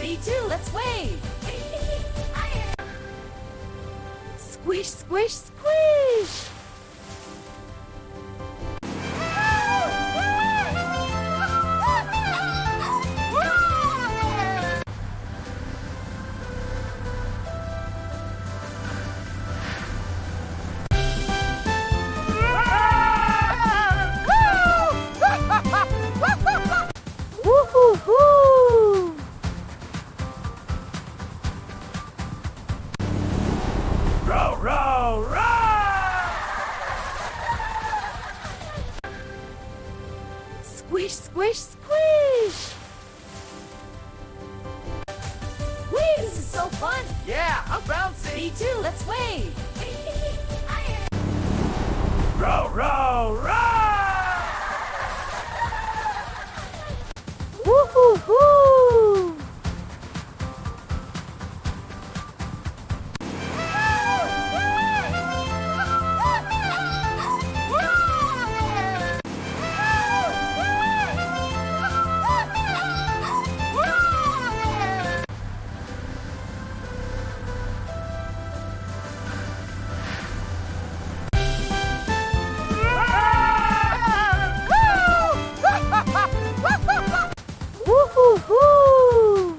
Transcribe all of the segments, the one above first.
Me too, let's wave. Squish, squish, squish. Woo-hoo-hoo! Row, row, row! Squish, squish, squish. Whee, this is so fun. Yeah, I'm bouncing. Me too, let's wave. Row, row, row! Woo-hoo-hoo! Woo-hoo-hoo!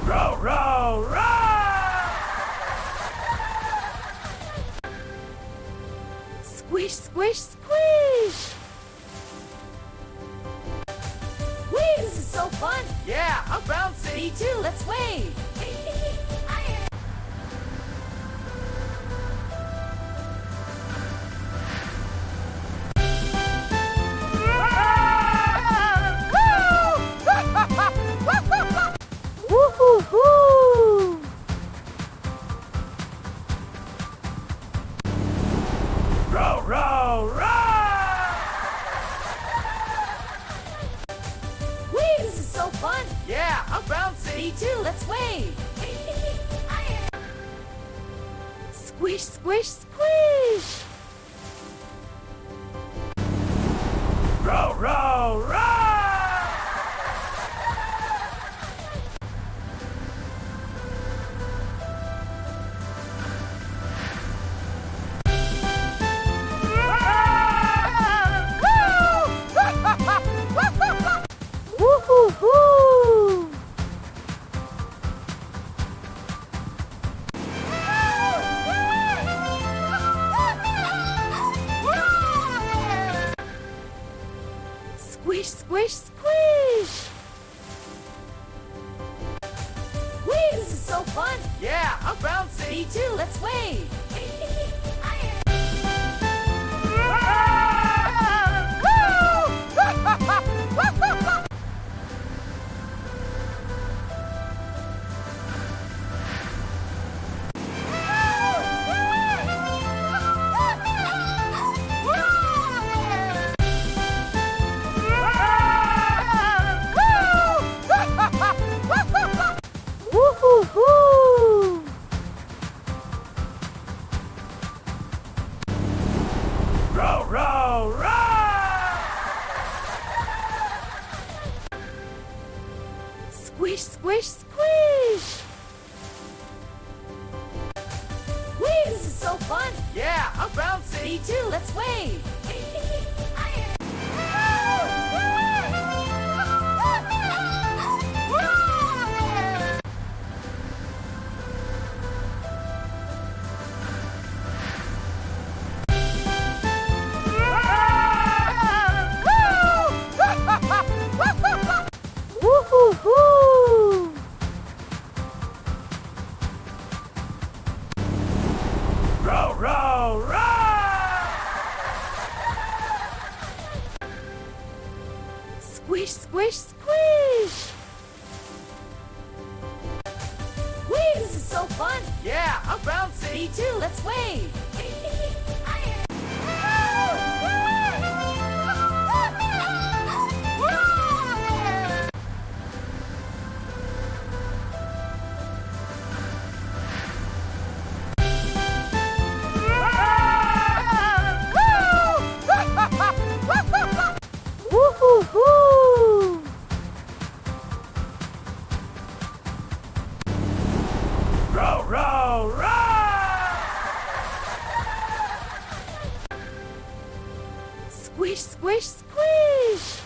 Row, row, row! Squish, squish, squish. Whee, this is so fun. Yeah, I'm bouncing. Me too, let's wave. Woo-hoo-hoo! Row, row, row! Whee, this is so fun. Yeah, I'm bouncing. Me too, let's wave. Squish, squish, squish. Row, row, row! Woo-hoo-hoo! Squish, squish, squish. Whee, this is so fun. Yeah, I'm bouncing. Me too, let's wave. Woo-hoo-hoo! Row, row, row! Squish, squish, squish. Whee, this is so fun. Yeah, I'm bouncing. Me too, let's wave. Woo-hoo-hoo! Row, row, row! Squish, squish, squish. Whee, this is so fun. Yeah, I'm bouncing. Me too, let's wave. Woohoo! Row, row, row! Squish, squish, squish!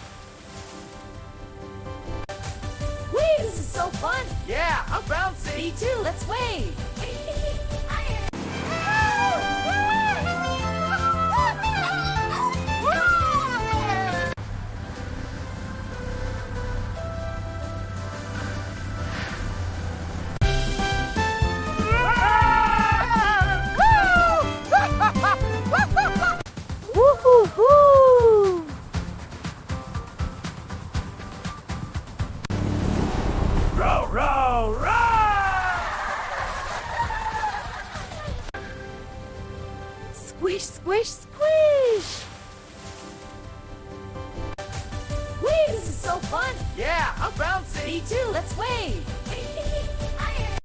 Whee! This is so fun! Yeah, I'm bouncing! Me too, let's wave! Woo-hoo-hoo! Row, row, row! Squish, squish, squish! Whee! This is so fun! Yeah, I'm bouncing! Me too, let's wave!